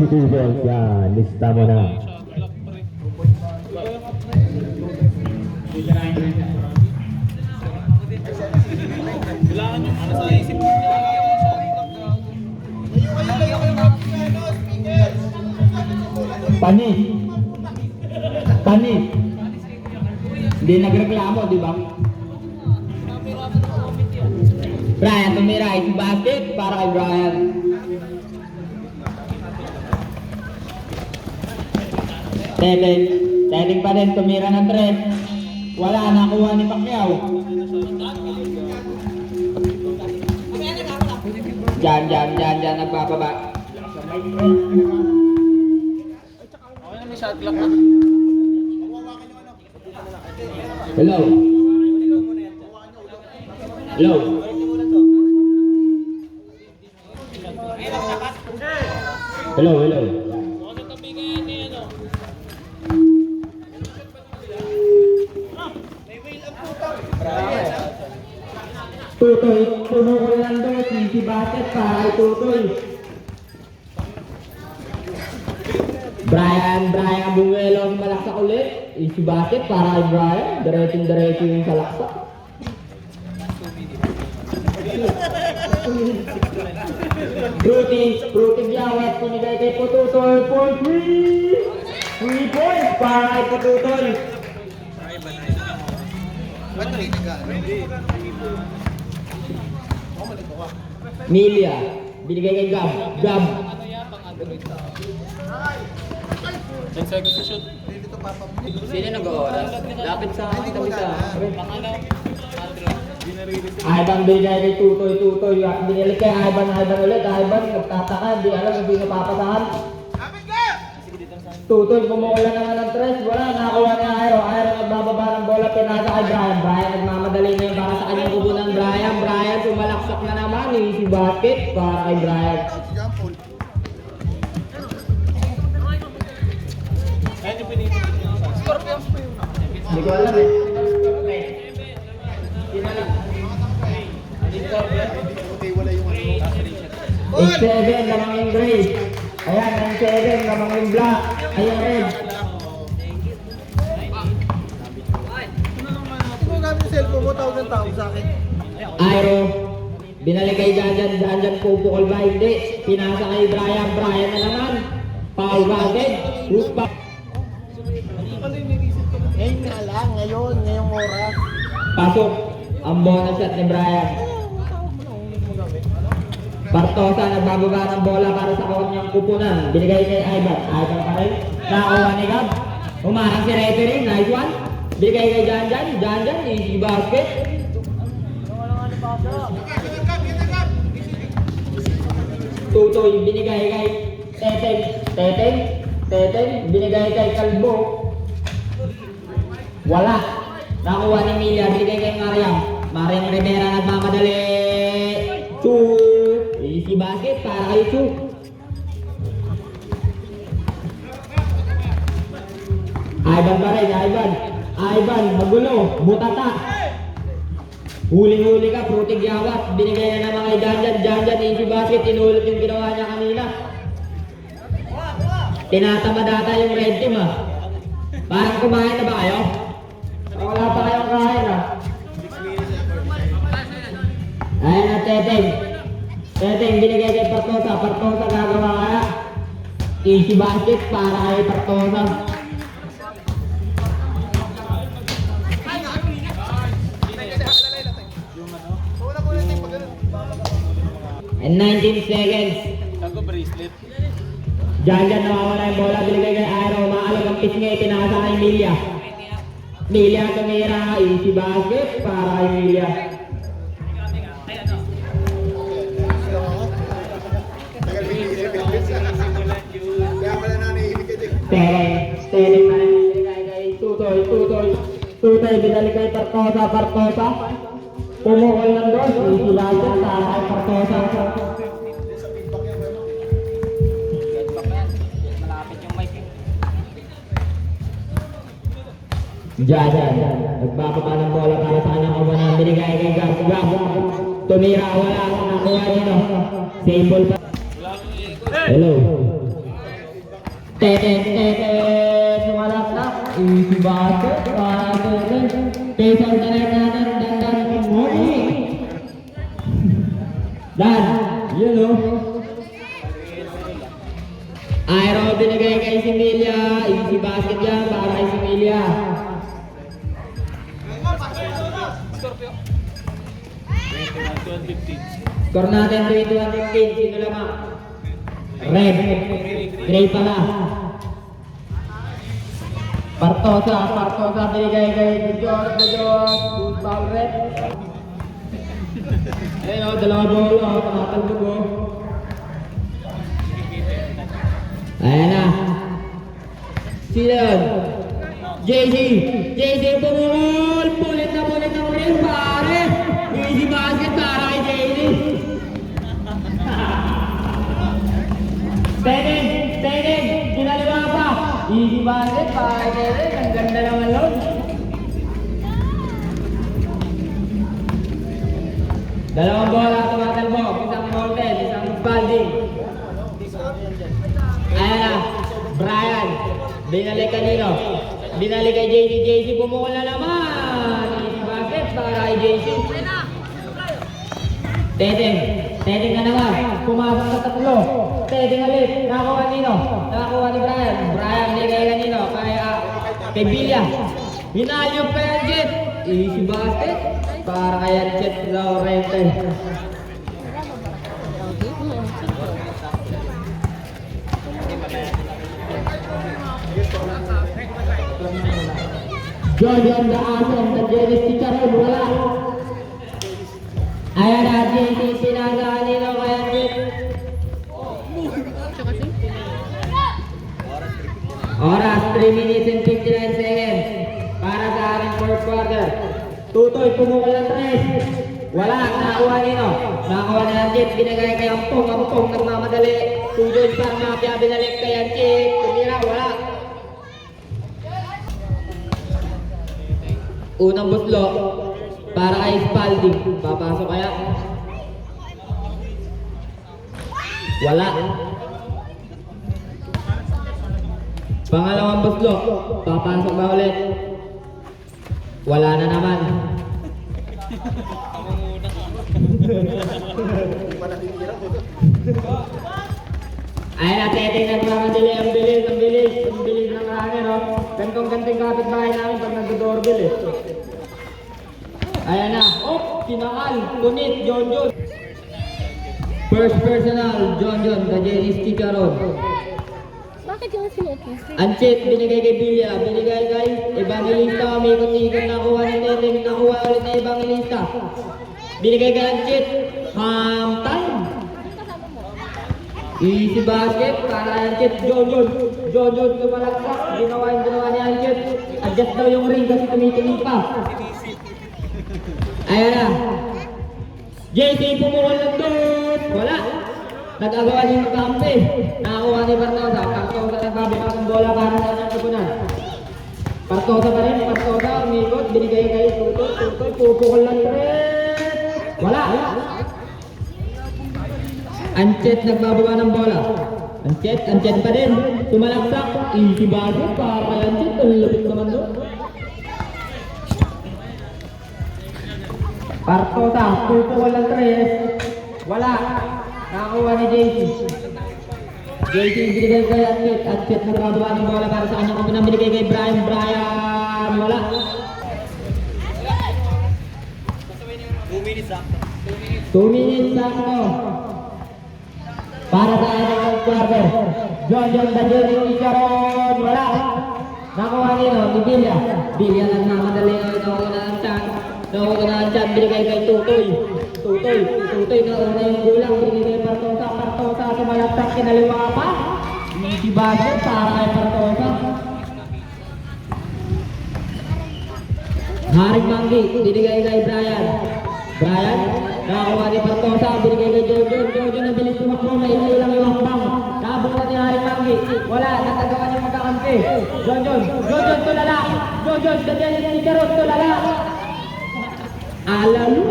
Yan, lista mo na. Kailangan yung ano sa isip niya. Panis. Panis. Hindi nagreklamo, di ba? Brian, tumira. Ito basket para kay Brian. Setting pa rin, tumira ng 3. Wala, nakuha ni Pacquiao. Diyan, nagbababa. Okay na, may shot clock na. Hello. Hello. Hello. Tutoy, puno ko lang doon, si basket para kay Tutoy. Brian Bunguelo malaksak ulit. Si basket para kay Brian, diretso yung salaksak. Fruity Biawat, pinigay kay Pututoy for 3 points para kay Pututoy. Milia, binigay kay Gab. 10 seconds to shoot. Sino nag-oras? Lapit sa tabi sa... Ivan binigay kay Tutoy. Binili kay Ivan ulit. Ivan nagtataka, hindi alam kung hindi napapasahan. Tutoy, kumukuha naman ng 3. Wala, nakakuha ni Aero. Nagbababa ng bola, pinasa kay Brian. Brian nagmamadali na yung para sa kanyang kubo ng Brian. Brian, sumalaksak na naman. Si basket para kay Brian. Ayun yung pinito. Scorpions pa yun. Hindi ko alam eh. X7, lamang yung gray. Ayan, X7, lamang yung black. Ayan, red. Ito mo gamit yung cellphone mo, tawag ng tao sa akin. Aero, binalik kay Janjan pupukol ba? Hindi. Pinasa kay Brian na naman. Foul agad. Hook back. Ngayon nga lang, ngayong oras. Pasok. Ang bonus shot ni Brian. Partosa nagbababa ng bola para sa kanyang kupunan. Binigay kay Ivan. Ivan pa rin. Nakakuha ni Gab. Umarang si referee. Nice one. Binigay kay Janjan. Easy basket. Tutoy. Binigay kay Teten. Binigay kay Kalbo. Wala. Nakuha ni Milia. Binigay kay Mariam Rivera nagmamadali. Easy basket para kay Chu. Ivan pa rin, Ivan, magulo, butata. Huling-huli ka, Fruity Biawat. Binigay na naman kay Janjan, easy basket, inulit yung ginawa niya kanina. Tinatamad ata yung red team ah. Parang kumain na ba kayo? Wala pa kayong kain ah. Ayan na Teten, binigay kay Partosa gagawa kaya. Easy basket para kay Partosa. And 19 seconds. Tago bracelet. Janjan nawawala yung bola, binigay kay Aero. Maalag ang pisngi, tinasa kay Milia tumira, easy basket para kay Milia. Steady man, binigay kay Tutoy, binalik kay Partosa. Pumukol ng doon, easy basket para kay Partosa. Malapit yung mic. Janjan, nagbababa ng bola para sa kanyang kawanan, binigay kay Gab. Tumira, wala akong nakuha nito. Simple pa. Hello. Sumalaksak. Easy basket. Para Tete. Kaysa sa natin, dandan Mori. Dan, yun o. Aero binigay kay Similia. Easy basket yan para kay Similia. Score natin 21-15. Sino lamang? Red. Gray pala. Partosa binigay kay George. Good foul red. Ayun o, dalawa bola. Tumatalbog o. Ayan na. Sino yun? JC pumulol. Pulit ng rin pare. Easy basket para kay JC. Standing. Ginaliwa pa. Easy basket para kay JC. Ang ganda naman yun. Dalawang bola tumatalbog. Isang Morten, isang Spalding. Ayan na. Brian. Binalik kanino? Binalik kay JC. Bumukol na naman. Easy basket para kay JC. Teteng ka naman. Pumasok sa tatlo. Teteng ulit. Nakakuha nino. Nakakuha ni Brian. Binigay kanino? Kay Bilya. Hinalyop pa yan, Jet. Easy basket para kay Jet Laurente. Jordan the Awesome, the Dennis Chicharon, wala. Ayan na, JC, sinasaan nila kaya Jet. Oras, 3 minutes and 59 seconds para sa ating fourth quarter. Tutoy, pumukul ng 3. Wala, nakakuha nino. Nakakuha na ng Jet, binagay kay Ampong, nagmamadali. Tujoy pa, mapya, binalik kay Jet. Tumira, wala. Unang buslo para kay Spalding. Papasok kaya? Wala. Pangalawang buslo. Papasok ba ulit? Wala na naman. Ayan na, Teteng nagmamadali. Ang bilis ng runner, no? Gantong-ganting kapitbahay namin pag nag-doorbell, eh. Ayan na. Oh, kinakal. Punit, John. First personal, John, the Dennis Chicharon. Bakit yung sinuot mo? Anchit, binigay kay Bilya, binigay kay Evangelista, may ikot-ikot nakuha ni Teteng, nakuha ulit na Evangelista. Binigay kay Anchit, half time. Easy basket para Anchit, John, tumalaksak, ginawa ni Anchit. Adjust daw yung ring kasi tumitingin pa. Ayan na. JC pumukol ng doon. Wala. Nag-agawa niya yung kampi. Nakakuha ni Partosa. Partosa nagbabikas ng bola para sa kanyang kupunan. Partosa pa rin. Umikot. Binigay kay Tutoy. Pupukol ng 3. Wala. Anchet nagbababa ng bola. Anchet pa rin. Tumalaksak. Easy basket para kay Anchet. Lupit naman doon. Partosa. Pupukol ng 3. Wala. Nakakuha ni JC binigay kay Anchet nagbababa ng bola para sa kanyang kupunan. Binigay kay Brian. Wala. 2 minutes sakto. Para sa ating quarter. John, the Dennis Chicharon. Wala. Nakuha nino ni Bilya nagmamadali. Nakuha na ang chance. Binigay kay Tutoy na una yung gulang. Binigay kay Partosa. Sumalaksak, kinaliwa pa. Easy basket para kay Partosa. Haring Manggi, binigay kay Brian. Nakakuha ni Partosa, binigay kay Jojo na bilis tumakbo, may ilang yung hakbang. Nakabukat ni Haring Manggi. Wala, natagawan yung magkakampi. Jojo, tulala. The Dennis Chicharon, tulala. Alam mo.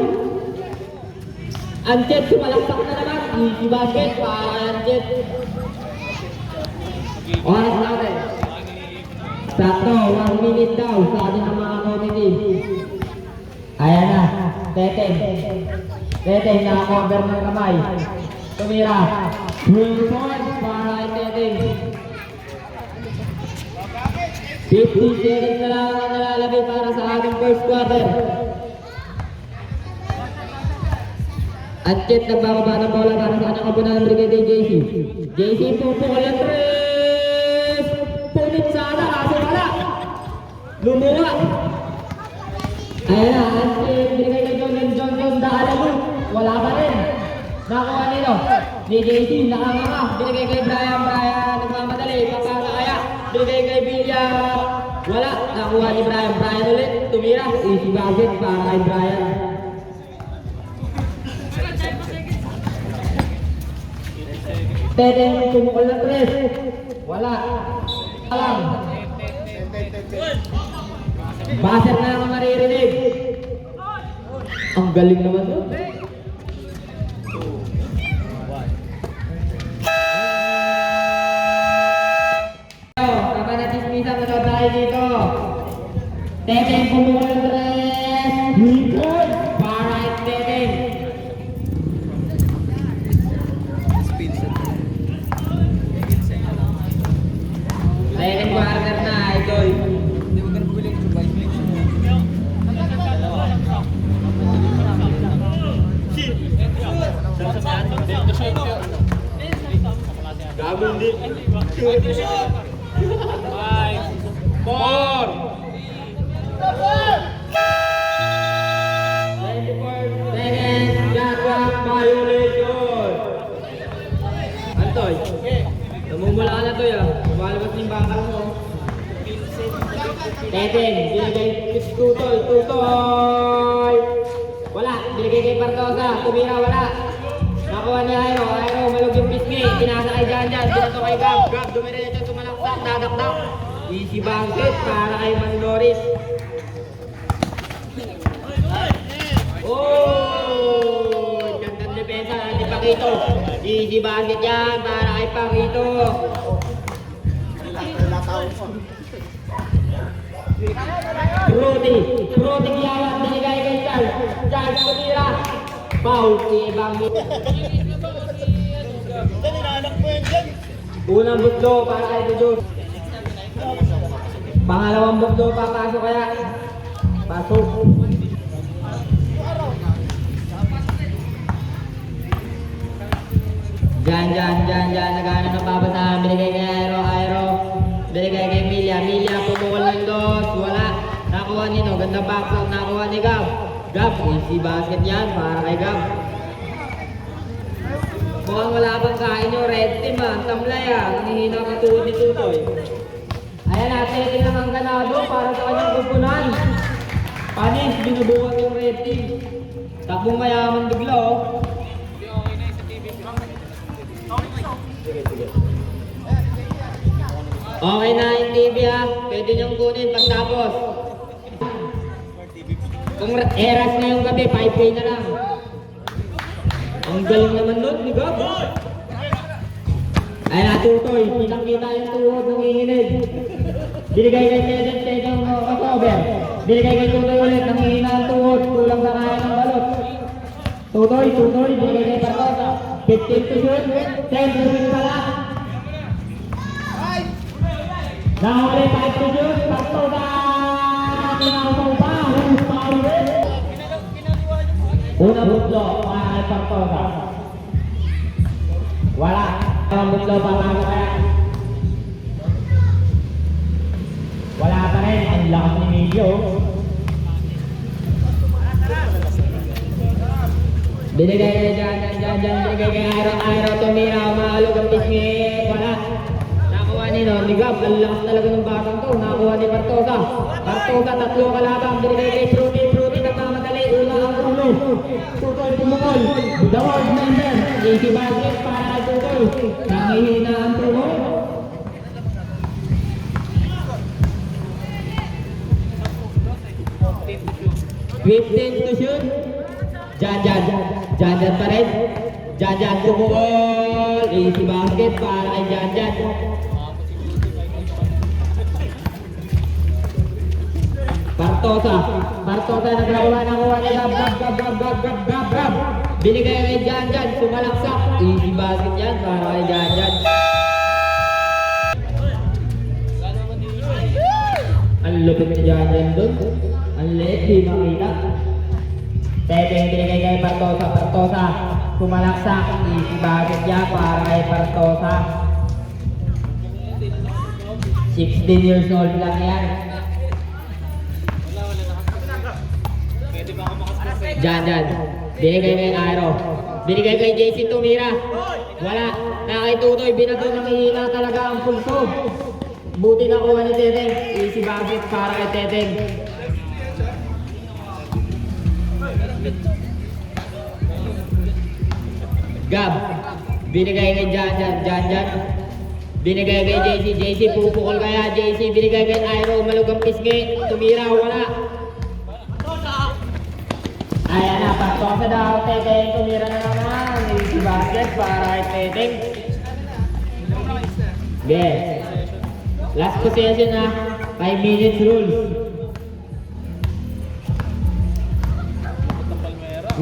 Anchet, sumalaksak na naman. Easy basket para Anchet. Oras natin. Sakto, 1 minute daw sa ating mga committee. Ayan na, Teteng. Teteng, naka-cover ng kamay. Tumira. 2 points para kay Teteng. 50 seconds na lang ang nalalagay para sa ating first quarter. At Chet nagbababa ng bola para sa kanyang kapunan ng Brigade JC. JC pupukol ang 3! Punit sana kaso wala. Lumuha. Ayan na, ang Brigade Johnson Daalalo. Wala pa rin. Nakuha nito. Ni JC nakanganga. Binigay kay Brian. Nagmamadali. Papakaya. Binigay kay Villa. Wala. Nakuha ni Brian. Brian ulit. Tumira. Easy basket para kay Brian. Teteng tumukol ng 3. Wala. Alam. Baser na ang maririnig. Ang galing naman doon. Tama na tismisa na tayo dito. Teteng tumukol ng 3. Good. Para kay Teteng. Second quarter na, idol. Gabon din. 5, 4. 24 seconds, shot clock violation. Antoy, namumula ka na to ya. Malabas na yung bakal mo. Teteng, binigay Tutoy. Wala, binigay kay Partosa. Tumira, wala. Nakuha ni Aero, malog yung pisngi. Pinasa kay Jan, pinato kay Gab. Gab, dumiretso, tumalaksak, dadakdak. Easy basket para kay Mandoris. Oh! Gandang depensa ni Pakito. Easy basket yan para kay Pakito. Rudy Giawat, binigay kay Charles tumira. Foul si Bangmi. Unang butlo para kay Dudut. Pangalawang butlo papasok kaya. Pasok. Diyan, nagana ng babasahan. Binigay kay Aero. Binigay kay Milia, pumukol ng dos. Wala. Nakuha nino, gandang backlock. Nakuha ni Gab. Easy basket yan para kay Gab. Mukhang wala pang kain yung red team ah. Tamlay ah. Nanihina ka tuhod ni Tutoy. Ayan na, setting ng ang ganado para sa kanyang kupunan. Panis, binubuhat yung red team. Takbong mayaman bigla oh. Okay na yung TV ha. Pwede niyong kunin pagtapos. Kung eras na yung gabi, 5K na lang. Ang galing naman nun, ni Gab. Ay natutoy, kitang-kita yung tuhod ng iinid. Binigay kay Teteng cover. Binigay kay Tutoy ulit, nangihina ang tuhod. Kulang sa kaya ng balot. Tutoy, binigay kay Partosa. 15 to shoot, 10 to shoot pala. Nahuli 5 to shoot, Partosa. Kinakaw pa, who's foul it? Una butlo, para kay Partosa. Wala. Ang butlo pa mga kaya. Wala pa rin. Ang lakas ni Medyo. Binigay kay Jan. Binigay kay Aero. Tumira. Umahalog ang pisngi. Wala. Nakuha ni Gab. Ang lakas talaga ng batang to. Nakuha ni Partosa. Tatlo kalabang. Binigay kay Fruity. Nagmamadali. Una ang ulo. Tutoy pumukol. The world member. Easy basket para Tutoy. Nangihina ang tuhod. Fifteen to shoot. Jan pa rin. Jan pumukol. Easy basket para kay Jan. Partosa. Partosa naglagawa ng kuha ni Gab. Binigay kay Janjan, sumalaksak. Easy basket yan para kay Janjan. Ang lupit ni Janjan doon. Ang liit, di makita. Teteng binigay kay Partosa. Sumalaksak. Easy basket yan para kay Partosa. 16 years old lang yan. Janjan. Binigay kay Aero. Binigay kay JC tumira. Wala. Nakitutoy. Binato ng hihina talaga ang pulso. Buti na kuha ni Teteng. Easy basket para kay Teteng. Gab. Binigay kay Janjan. Binigay kay JC. Pupukol kaya JC. Binigay kay Aero. Malugang pisngi. Tumira. Wala. Ayan na, Partosa daw, Teteng, tumira na naman. Easy basket para kay Teteng. Yes. Last possession na, 5 minutes rule.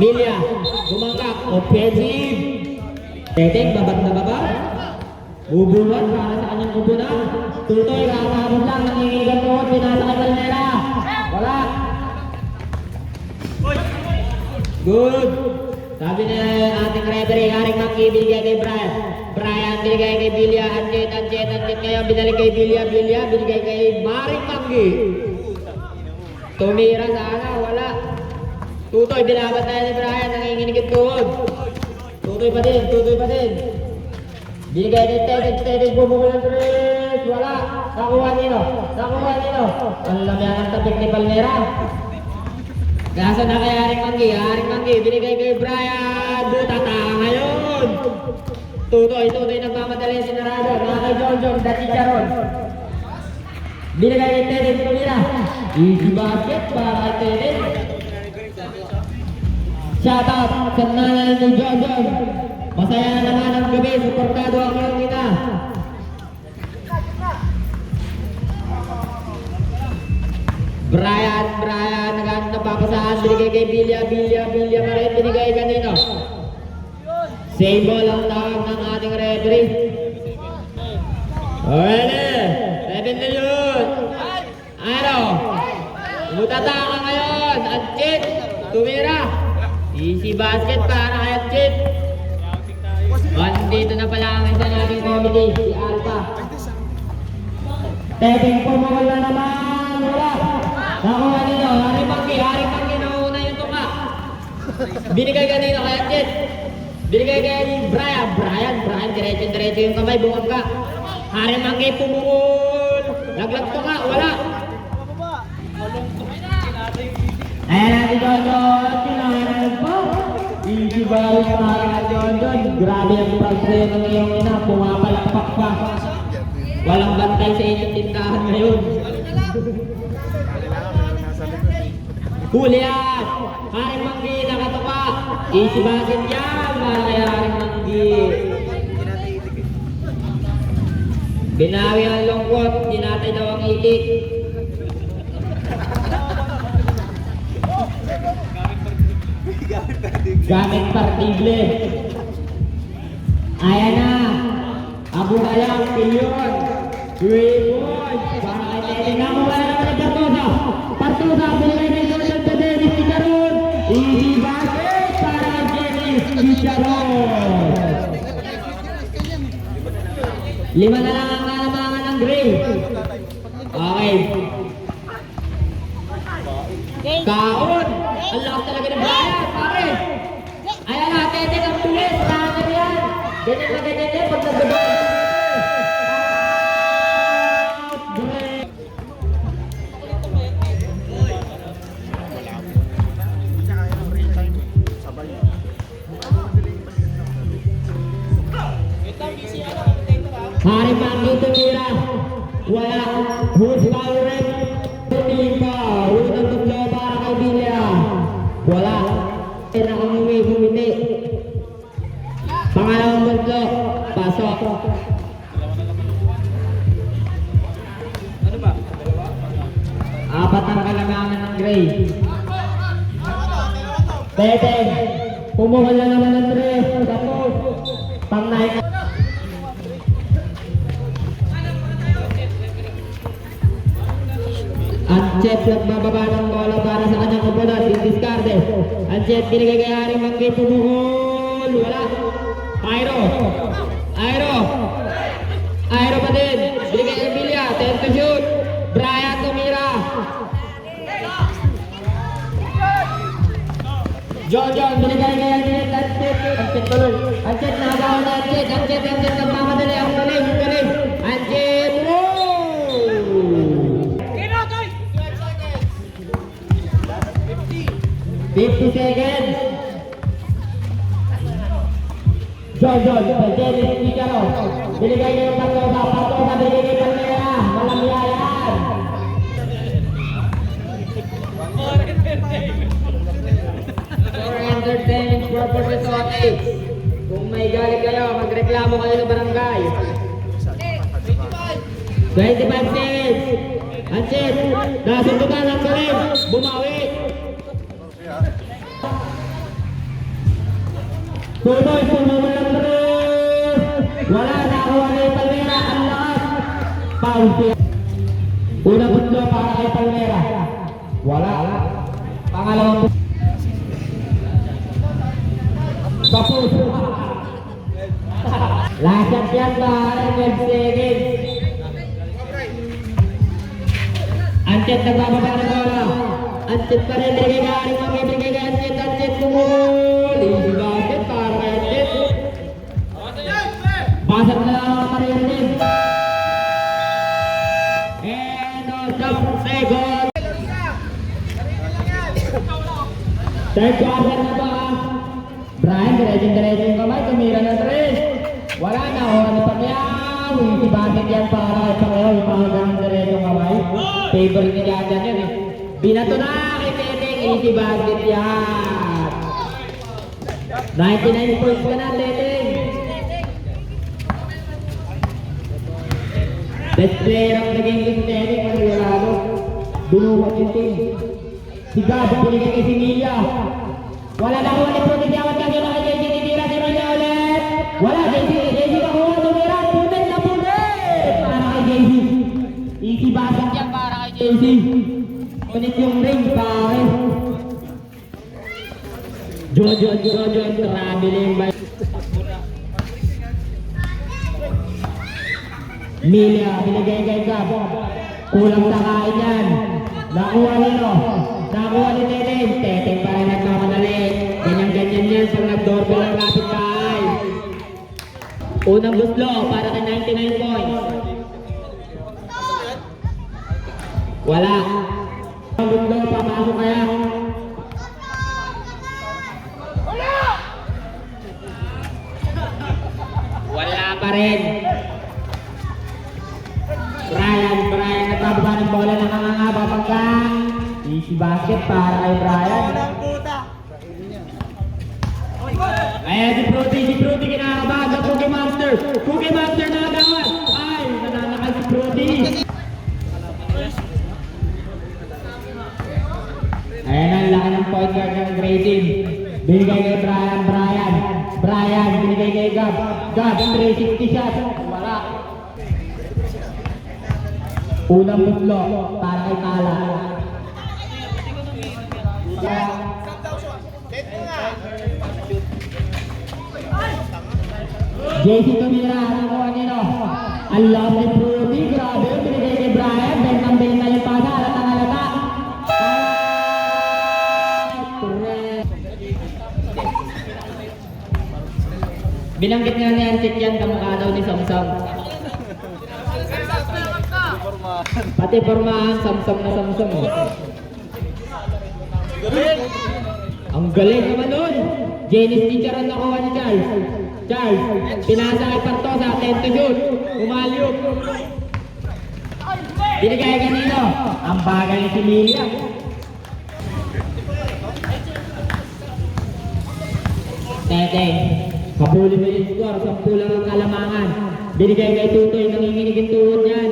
Milya, bumangkak, offensive. Teteng, babag na babag. Bubuhat para sa kanyang kupunan. Tutoy, kakabot lang, nangingigan doon, pinasa kay Palmera. Wala. Good. Sabi na ating referee, Haring Manggi, binigay kay Brian, binigay kay Bilya, Anchet ngayon, binalik kay Bilya, binigay kay Haring Manggi. Tumira sana, wala. Tutoy, binabat tayo ni Brian, nanginginig tuhod. Tutoy pa din. Binigay kay Teteng, bubukol ng tres, wala. Nakuha nino. Ang lamyan ng tapik ni Palmera. Nasa na kay Haring Manggi, binigay kay Brian, butata ngayon. Tutoy, nagmamadali si Narado, kay John, dati Charon. Binigay kay Teteng, tumira. Easy basket para kay Teteng. Shout out sa nanay ni John. Masaya na naman ang gabi, suportado ang iyong ina. Brian, napapasahan, binigay kay Bilya pa rin, binigay kanino. Same ball ang tawag ng ating referee. Pwede, 7 na yun. Ano? Butata ka ngayon, Anchet, tumira. Easy basket para kay Anchet. Dito na pala ang isa nating committee, si Alpha. Teteng, pumukol na naman, wala. Nakuha nito, Haring Manggi nauna yung tuka. Binigay kanino kay Anchet. Binigay kay Brian, diretso yung kamay, bumangka. Haring Manggi, pumukol. Laglag tuka, wala. Ayan natin John, kinahanan po. Easy ball para John. Grabe ang pagsayo ng iyong ina, pumapalakpak pa. Walang bantay sa inyong tindahan ngayon. Hulihan! Haring Manggi nakatuka. Easy basket yan para kay Haring Manggi. Binawi ang longkot, dinatay daw ang itik. Gamit partible. Ayan na. Abu Hayang, Pilyon. 3 points. Para kay Teteng. Nakuha na naman ang Partosa, binigay na ito ng Dennis Chicharon. Easy basket para kay Dennis Chicharon. 5 na lang ang kalamangan ng Gray. Okay. Kaon! Ang lakas talaga ng Brian, pare! Ayan na, Teteng ang tulis, runner yan! Ganyan na ganyan yan, pag nagdabang. Haring Manggi tumira. Wala. Who's powered? Tumimpa. Unang tutlo para kay Bilya. Wala. Bumiti. Pangalawang tutlo. Pasok. Ano ba? 4 ang kailangan ng Ray. Teteng. Pumukol na naman ng 3. Tapos. Pang 9. Anchet nagbababa ng bola para sa kanyang oponent. Discarte. Anchet binigay kay Haring Manggi. Pumukol. Wala. Airo. Airo pa din. Binigay kay Emilia. 10 to shoot. Brian tumira. John binigay kay Anchet. Anchet tuloy. Anchet nagawa na Anchet. Anchet nagmamadali. Ang galing. Anchet. 50 seconds. John, Dennis Picaro. Binigay niya yung Patosa, binigay kay Palmera. Walang yayan. For entertainment purposes only. Kung may galit kayo, magreklamo kayo ng barangay. 25 seconds. Anchet, nasundukan ang galing. Bumawi. Tuloy lang terus. Wala na kuha kay Palmera. Ang lakas. Foul siya. Una punto para kay Palmera. Wala. Pangalawang punto. Tapos. Last shot yan ba? 12 seconds. Anchet nagbababa ng bola. Anchet pa rin. Binigay kay Anchet. Anchet kumukul. Easy basket para kay Anchet. Pasok na lang ang marinig. And on the second. Third quarter na ba? Brian, diretso yung kamay. Tumira ng 3. Wala na. Ano pa yan? Easy basket yan para kay Pangeo. Yung panggang diretso yung kamay. Favorite niya dyan yan eh. Binato na kay Teteng. Easy basket yan. 99 points ka na, Teteng. Best player of the game is Teteng. Manilado. Binuhat yung team. Si Gabo, binigay kay si Mia. Wala na kuha ni Proti. Diawat kagyo na kay JC. Titira si Mia ulit. Wala, JC nakuha. Tumira. Putin na putin. Para kay JC. Easy basket yan para kay JC. Ulit yung ring, pare. Jojo, traveling by Milia, binigay kay Gab. Kulang sa kain yan. Nakuha ni Teteng. Teteng pa rin nagmamadali. Ganyan yan pag nag-doorbell ang lapit bahay. Unang guslo para kay 99 points. Wala. Ang guslo, papasok kaya. Wala pa rin. Brian nagbababa ng bola ng angangaba pagka easy basket para kay Brian. Ayan si Fruity kinakabaga. Cookie Master nakagawa. Ay, nananakal si Fruity. Ayan ang laki ng point guard ng grading. Binigay kay Brian, binigay kay Gab, 360 shot, wala. Unang mutlo para kay Tala. JC tumira, nakuha nino. Ang love ni Fruity, grabe, binigay kay Brian, bentang-benta yung pasa, halata. Binanggit nga ni Anchet yan, kamukha daw ni Samsam. Pati pormahan, Samsam na Samsam. Ang galing naman nun. Janice teacher ang nakuha ni Charles. Pinasa kay Pantosa, 10 to shoot. Umalyok. Binigay kanino? Ang bagal ni Similia. Teteng. Kapuli mo yung score, 10 lang ang kalamangan. Binigay kay Tutoy, nanginginig yung tuhod niyan.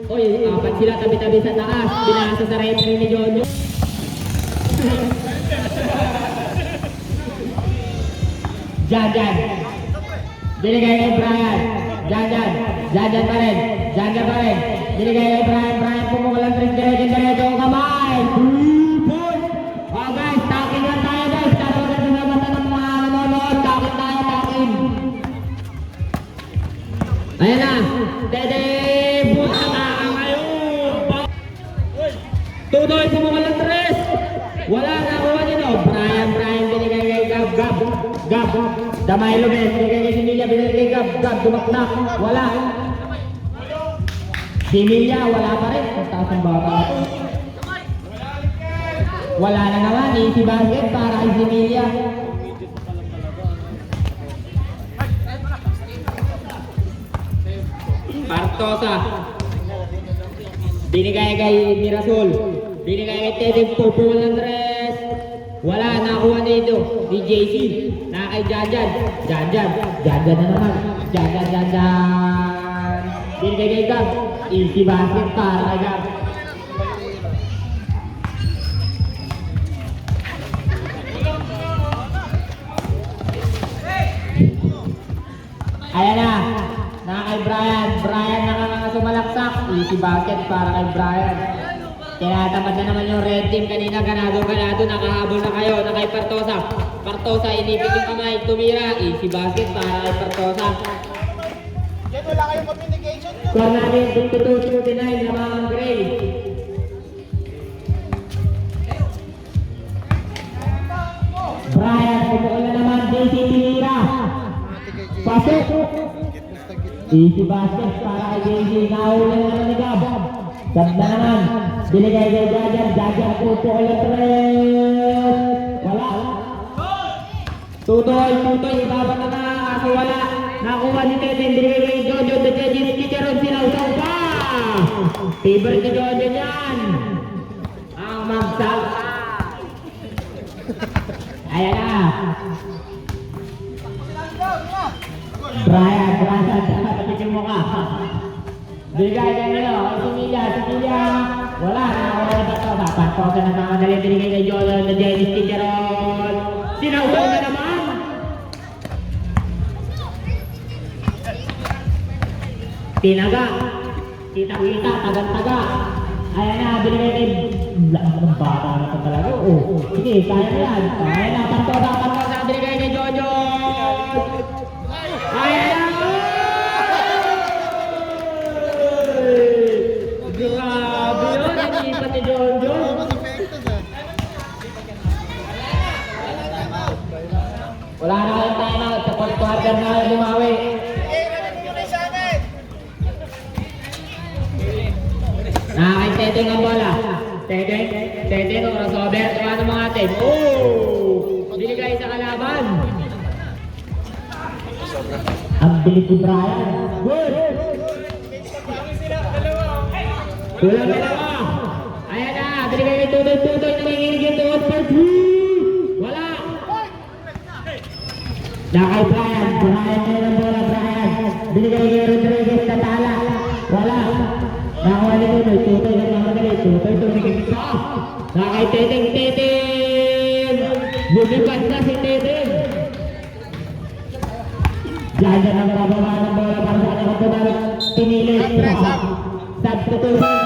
Oy, apat sila tabi-tabi sa taas. Binasa sa referee ni Jojo. Jan. Binigay kay Brian. Jan pa rin. Binigay kay Brian pumukul ang diretso ang kamay. 3 points. Oh guys, takin lang tayo guys. Tapos na sinabatan ng mga nanonood. Takin tayo. Ayan na. Dede, buta na ngayon. Tutoy pumukul ang tres. Wala na kuha nito. Brian binigay kay Gab. Damay Lubes, binigay kay Similia, binigay kay Gab, dumaknak. Wala. Similia, wala pa rin. Ang taas ng baba. Wala na naman. Easy basket para kay Similia. Partosa. Binigay kay Mirasol. Binigay kay Teddy Pupul Andres. Wala, nakuha nito. Di JC. Na kay Janjan. Janjan na naman. Janjan. Binigay kay Gab. Easy basket para kay Gab. Ayan na. Na kay Brian. Brian nakakasumalaksak. Easy basket para kay Brian. Tinatamad na naman yung red team kanina. Ganado. Nakahabol na kayo. Na kay Partosa inipit yung kamay. Tumira. Easy basket para kay Partosa. Yan, wala kayong communication yun. Score natin 22-29. Lamangang Gray. Brian. Pumukul na naman. JC Tumira. Pasok. Easy basket para kay JC. Nahuli na naman ni Gab. Gab na naman. Binigay kay Jajan pupukul ang tres. Wala. Tutoy, ibabat na ako wala. Nakuha ni Teten, binigay kay Jojo, the judges, Chicharon, sinausaw pa. Favorite ni Jojo yan. Ang magsalta. Ayan na. Brian, tapos mo ka. Binigay kay Similia. Wala, nakuha na ito. Papatok na naman dali, binigay kay Jojo, the judges, Chicharon. Sinausaw na naman. Tinaga. Kita-kita, taga-taga. Ayan na, binigay kay... Lakas ng bata na ito talaga. Oh, sige, kaya na yan. Ayan na, Partosa, binigay kay Jojo. Ayan na! Grabe yun, inipat ni Jojo. Wala na kayong timeout. Sa fourth quarter na lumawi. Kay Teteng ang bola. Teteng, crossover. Ano mga atin? Oh! Binigay sa kalaban. Ang bilis ni Brian. Good! Kulang dalawa. Ayan na. Binigay kay Tutoy na may nginig yung tuot for 3. Wala. Kay Brian na yung bola, Brian. Binigay kay Rodriguez na tala. Wala. Nakuha ni Tutoy na mamadali. Tutoy tumigil pa. Kay Teteng. Bumibad na si Teteng. Diyan ang bababa ng bola para sa kanyang kapatid. Pinilit. Substitution.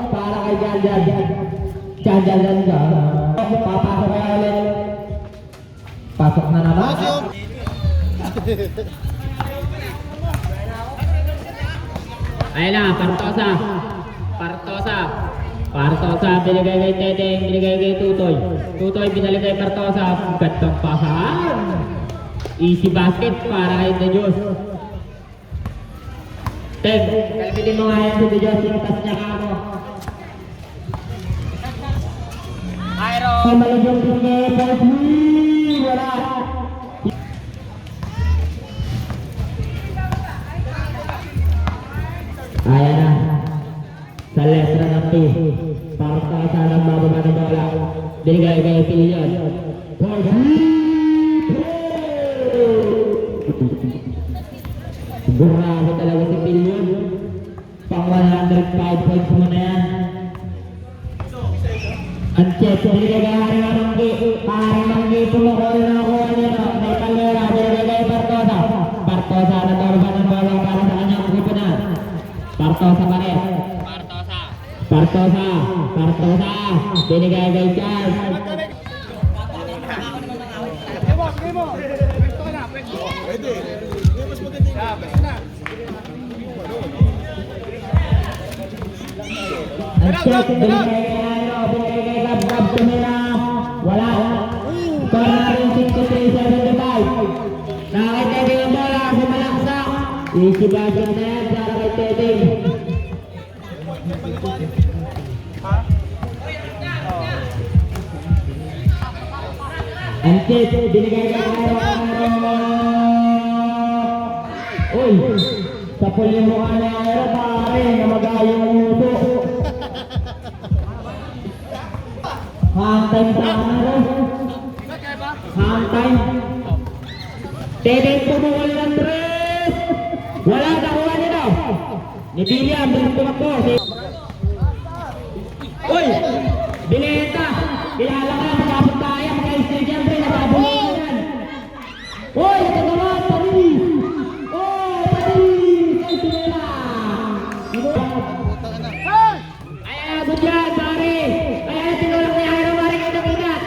Para kay Janjan. Janjan ka. Papasok kaya ulit. Pasok na naman. Ayan na, Partosa, binigay kay Teteng, binigay kay Tutoy, binalik kay Partosa, gantong pasahan. Easy basket para kay De Dios. Teg, kalbitin mo nga yan si De Dios, yung tas niya ka mo. Malig yung binigay, wala. Ayan na. Sa lesra ng P. Partosa ng bababa ng bola. Binigay kay Pilion. Grabe talaga si Pilion. Pang 105 points mo na yan. Ang check, binigay kay Haring Manggi. Haring Manggi, pumukol na nakuha nito. May kalera, binigay kay Bartosa. Bartosa, natorba ng bola para sa kanyang kupunan. Bartosa pa rin. Bartosa, Bartosa, binigay kay Charles. Sige mo. Pwento ka na, pwento. Pwede. Hindi, mas maganda yung pwede na. Ang check, binigay kay ano, binigay kay Gab Tumira. Wala. Corner rin 63-75. Nakakitete yung bola, sumalaksak. Easy basket na yan para kay Tete. Ang check, binigay kay Aero. Uy, sa puli mukha na Aero, pare, namagayong uso. Half time sa Aero. Half time. Tete pumukol ng 3. Wala, nakuha nito. Ni William, bilang tumakbo. Uy, Bineta. Kilala ka, magkapot tayo. Mag-i-stay dyan, pre. Nababulong yan. Uy, ito naman, Paris. Oh, Paris. Ay, sinila. Ay, good yan, pare. Ay, tinulong ni Aero, pare, kayo nakita.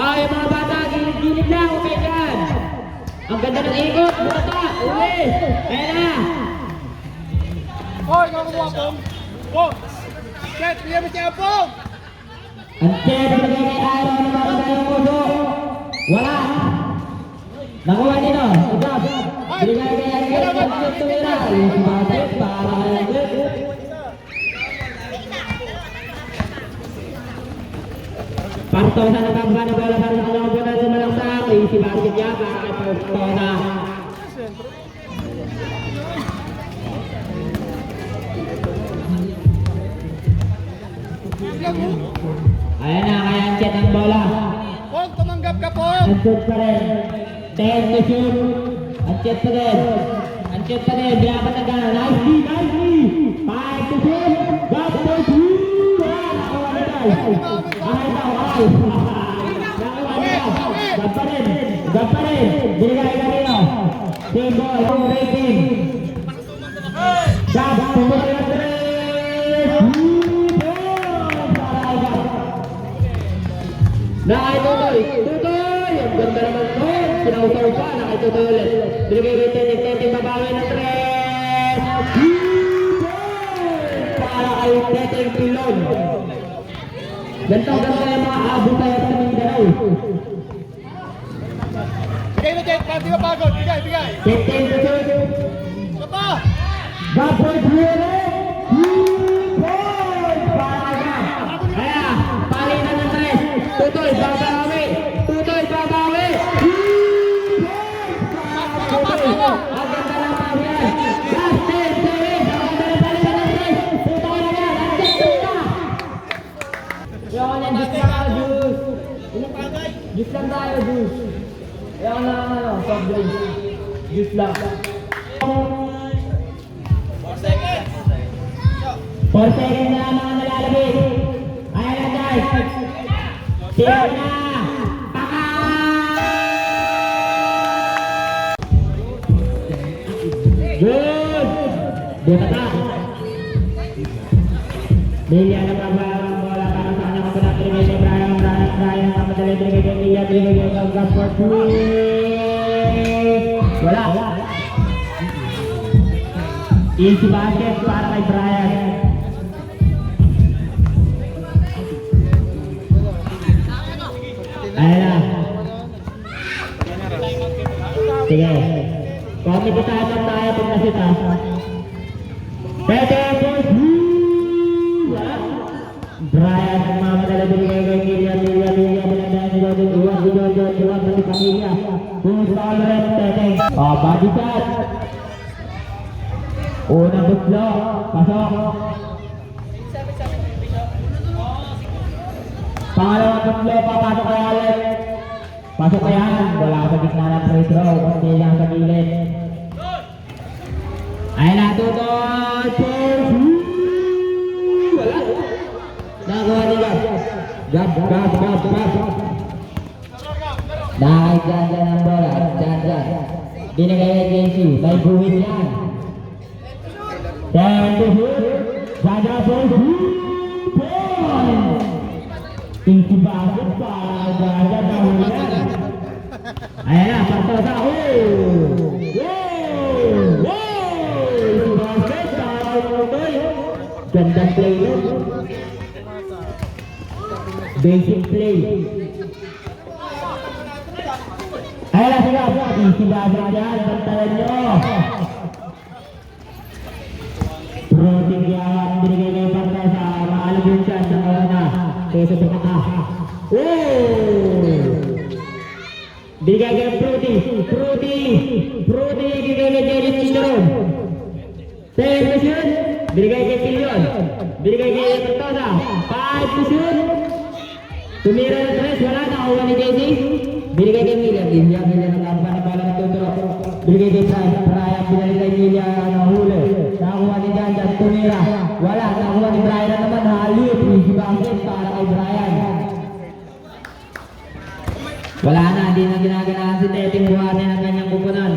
Ay, mga bata, gilid-gilid lang. Okay dyan. Ang ganda ng ikot. Bata, uli. Ayan na. Hoy, nakukuha po. Oh! Chet, bigyan mo siya po! Ang check, binigay kay Aero, namagayong uso. Wala. Nakuha nito. Good job. Binigay kay Aero, namagayong tumira. Yung sumasip para kay Aero. Partosa na bangga na bola para sa kanyang bola sumalaksak. Easy basket niya para kay Partosa. Ayan na, kaya ang check ang bola. Pong, tumanggap ka po! Ang check pa rin. 10 to shoot. Ang check pa rin. Ang check pa rin. Binapat na gano'n. Nicely, nicely. 5 to shoot. Got to shoot. Nakuha na tayo. Ay, daw, ay. Nakuha na tayo. Gap pa rin. Gap pa rin. Binigay ka rin, oh. Team ball, home rating. Gap, pumuli na 3. Nakay Tutoy! Ang ganda naman to! Sinausaw pa, nakay Tutoy ulit. Binigay kay Tete, babawi ng 3! Para kay Tete Pilon. Ganito ganda yung mga abo tayo sa Mindanao. Bigay na, Chet, para di mapagod. Bigay, bigay. Tete Pilon. Ano pa? Gapon Piere! Para kay Gap. Kaya, palitan ng 3. Tutoy, babawi! Tutoy, babawi! Ang ganda ng pagyan! Last 10 seconds! Ang ganda ng palitan ng 3! Tutoy na yan! Ang check na! Yawan yan, juice lang tayo, juice! Juice lang tayo, juice! Yawan lang ang ano, soft drinks. Juice lang. 4 seconds na lang mga nalalabit. Ayan na guys. Siya na. Paka! Good! Bumata. Bilya na ang bola para sa kanyang kapunat. Tribay kay Brian. Kamadali tribay kay Bilya. Tribay kay Gagap for 3. Wala. Easy basket para kay Brian. Ayan na. Sige. Kumititaan lang tayo pag nasita. Pwede po. Brian, ang mamadala binigay kay Milya. Binagdahan nyo doon. Iwan sa pamilya. Kung tolerant, Tete. Body shot. Unang butlo. Pasok. Pangalawang butlo. Papasok kay Alex. Pasok kay Han. Wala sa gitna ng free throw. Kundi lang sa gilid. Ay na, Tutoy. Gab. Dahil dyan ang bola. Dyan. Binigay kay JC. May buwin yan. Then to shoot. Jaja for 2 points. Tingsi bakit pa. Jaja nahulan. Ayan na. Partosa. Tingsi bakit. Gandang play nun. Basic play. Ayan na sila. Tingsi bakit dyan. Bantayan nyo. Protein yan, binigay kayo para sa maalam yun siya sa mga na kesa sa kaka. Binigay kayo Fruity, binigay kayo Jelly Chicharon. Television, binigay kayo Pilyon, binigay kayo Tortosa. 5 to shoot. Tumira ng 3, wala, nakakuha ni JC. Binigay kayo Milya ng lampan na pala ng tuturo. Binigay kayo Brian, binigay kayo Milya ng huli. Nakakuha ni Janjan, tumira. Wala, nakakuha ni Brian na naman. Halip, easy basket para kay Brian. Wala na, hindi na ginaganahan si Teting buhatin ang kanyang kupunan.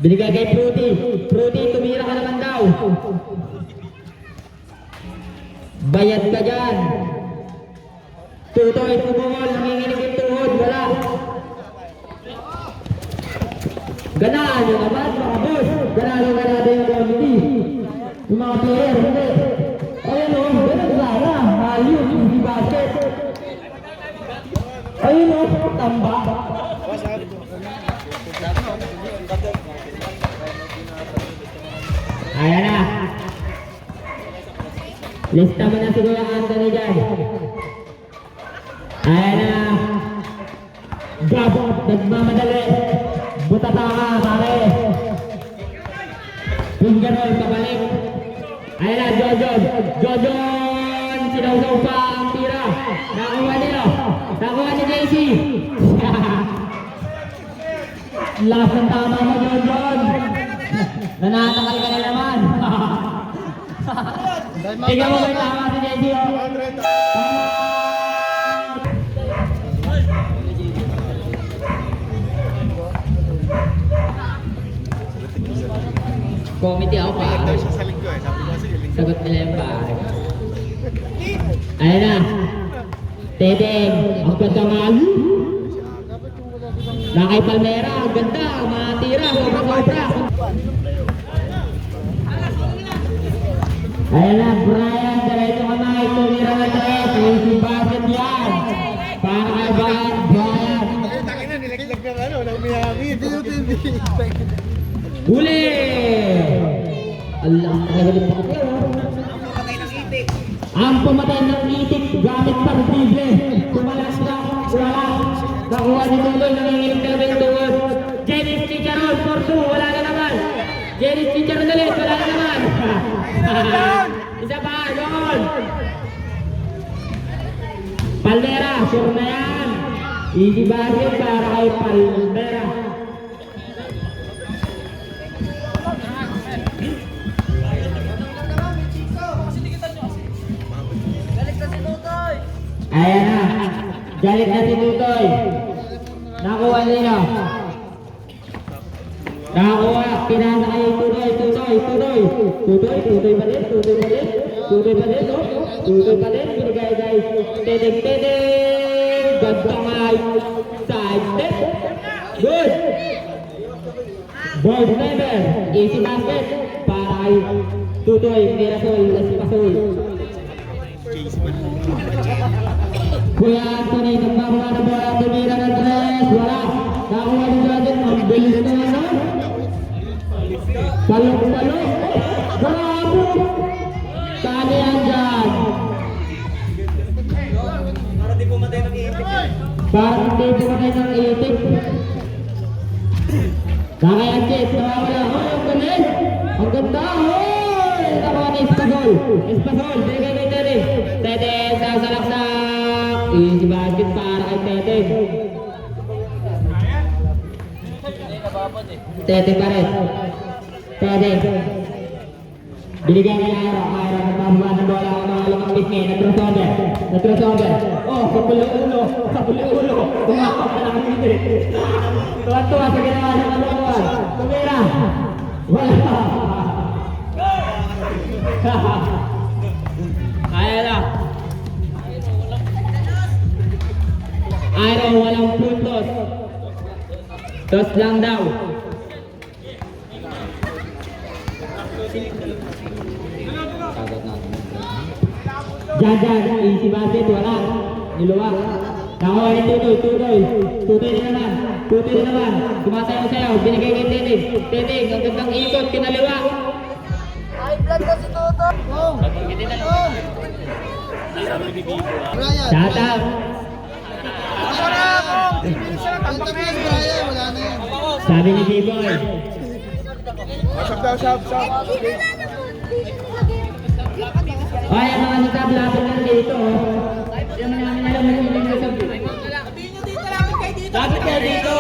Binigay kay Fruity, tumira ka naman daw. Bayad ka dyan. Tutoy, pumungol, nanginginig yung tuhod, wala. Ganaan yung naman, mga boss. Ganado yung committee. Yung mga player, hindi. Ayun o, ganun sana. Halip, easy basket. Ayun o, tamba. Ayan na. Lista mo na siguro ang Anthony dyan. Ayan na. Gabot, nagmamadali. Butata ka, pare. Finger roll, pabalik. Ayan na, Jojon. Sinawsaw pa ang tira. Nakuha nila. Nakuha ni JC. Lakas ng tama mo, Jojon. Nanatakal ka na naman. Tingnan mo may tama si JC. Committee ako pa. Sagot nila yung pare. Ayan na. Teteng, ang ganda nga. Nakay Palmera, ang ganda. Mga tira, sobra. Ayan na, Brian, diretso ka na. Tumira na 3. Easy basket yan. Para kay Brian. Takin na, nilaglag ng ano, ng Miami. Huli! Allah, talaga pa ko. Ang pumatay ng itik gamit pang bible. Kumalas na, wala. Nakuha ni Tuloy, nanginginig talaga yung tuhod. Jenis Chicharon, for 2, wala na naman. Jenis Chicharon ulit, wala na naman. Isa pa, doon. Palmera, sure na yan. Easy basket para kay Palmera. Ayan na. Galit na si Tutoy. Nakuha nila. Nakuha. Pinasa kayo Tutoy pa din. Binigay guys. Teteng. Gagtangay. Side step. Good. Ball never. Easy basket. Para kay Tutoy. Mirasol. Pasoy. Kuya Anthony, nagbabawa na bola, tumira ng 3, wala. Nakuha ni Jordan, ang bilis na naman. Palok. Bravo! Kani yan dyan. Para di pumatay ng itik. Kakayan Jet, nawawala. Ang galing! Ang ganda! Nakuha ni Espasol, binigay kay Tete. Tete, sasalaksak. Easy basket para kay Tete. Tete pa rin. Tete. Binigay niya Ira. Ira nagbabuhan ng bola ang mga lamang pisngi. Nag-crossover. Oh, sa puli-ulo. Tumakot na lang hindi. Tuwa-tuwa sa ginawa ng kalukuan. Tumira. Wala. Kaya na. Ira, walang puntos. Toss lang daw. Jajan, easy basket, wala. Niluwak. Nakuha ni Tutoy na naman. Sumasayaw-sayaw, binigay kay Titig. Titig, ang gandang ikot, kinaliwa. Shut up. Sabi ni B-Boy. Sab. Ay, ang mga nasab, lapit lang dito. Yung namin alam mo yung nasab. Lapit kayo dito.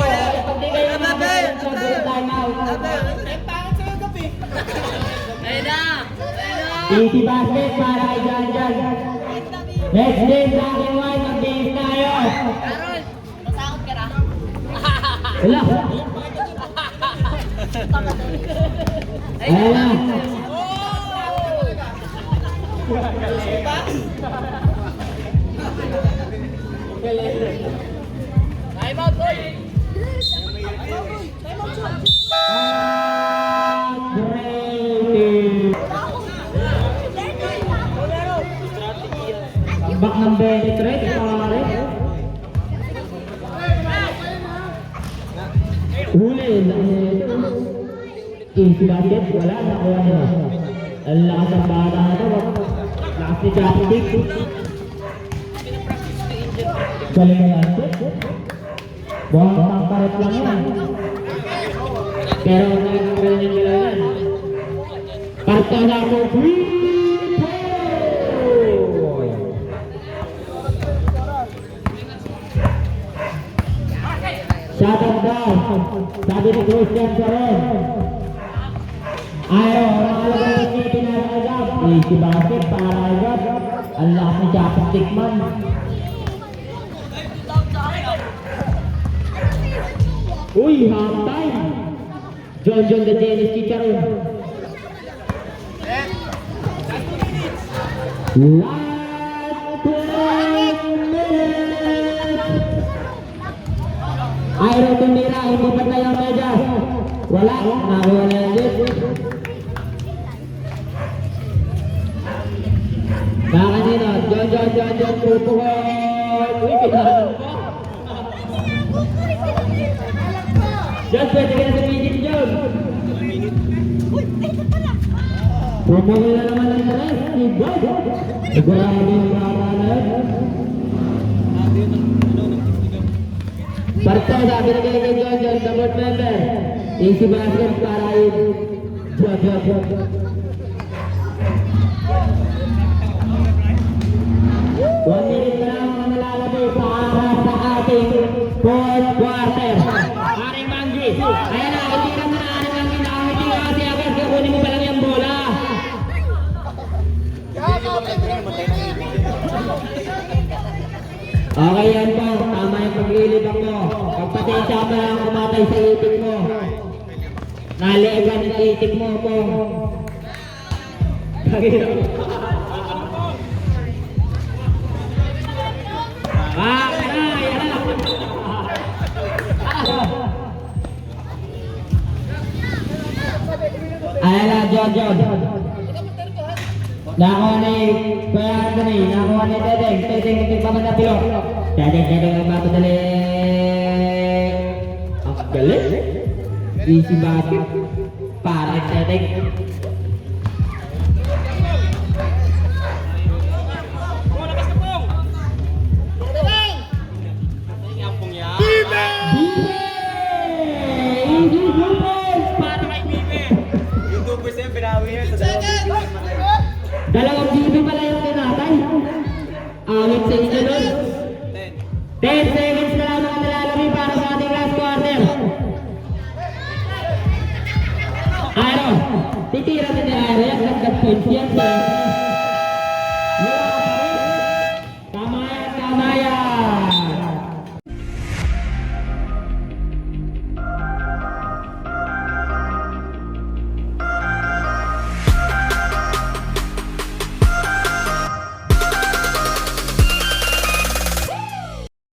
Pag di kayo naman, time out. Easy basket para kay Jan. Next game sa aking white, mag-game tayo. Wala. Ayan na. Time out, boy! Back ng 23, pare. Huli. Easy basket, wala. Nakuha nila. Ang lakas ng bata na ito. Lakas ni Chapstick. Galing na yan. Buhang pangkaret lang yan. Pero nagkakaroon yung galaw yan. Parto na ako. Shut up down. Sabi ni Christian Soren. Ayaw, nakalagay ni pinakagab. Easy basket para agad. Ang lakas ni Chapstick man. Uy, half time. John the Dennis Chicharon. Last 10 minutes. Ayaw tumira, hindi pa tayo medyas. Wala, nakuha na yung lit. Kanino, John, pupukoy. Uy, pinahan mo. John, pwede ka na sa meeting, John. Pupukoy na naman ang rest, diba? Sigurado yung kakanan. Parto, sabi na kayo kay John, sa board member. Easy basket para yun. John. 1 minute na lang ang nalalabay para sa ating fourth quarter. Aring Manggi. Ayan na, itira mo na Aring Manggi. Nakangiti ka kasi agad. Kukunin mo pa lang yung bola. Okay yan po. Tama yung paglilibang mo. Pagpasensya mo lang kumatay sa itik mo. Naliigan ang itik mo po. Ayan na, John. Nakuha ni Kuya Anthony, nakuha ni Teteng, tigpaman na pilok. Teteng, ang bato dali. Ang galing. Easy basket. Para kay Teteng. Dalawang GB pala yung tinatay. Awit sa inyo nun. 10 seconds na lang ang nalalami para sa ating last quarter. Titira din ni Aaron. Nagkat po points yan.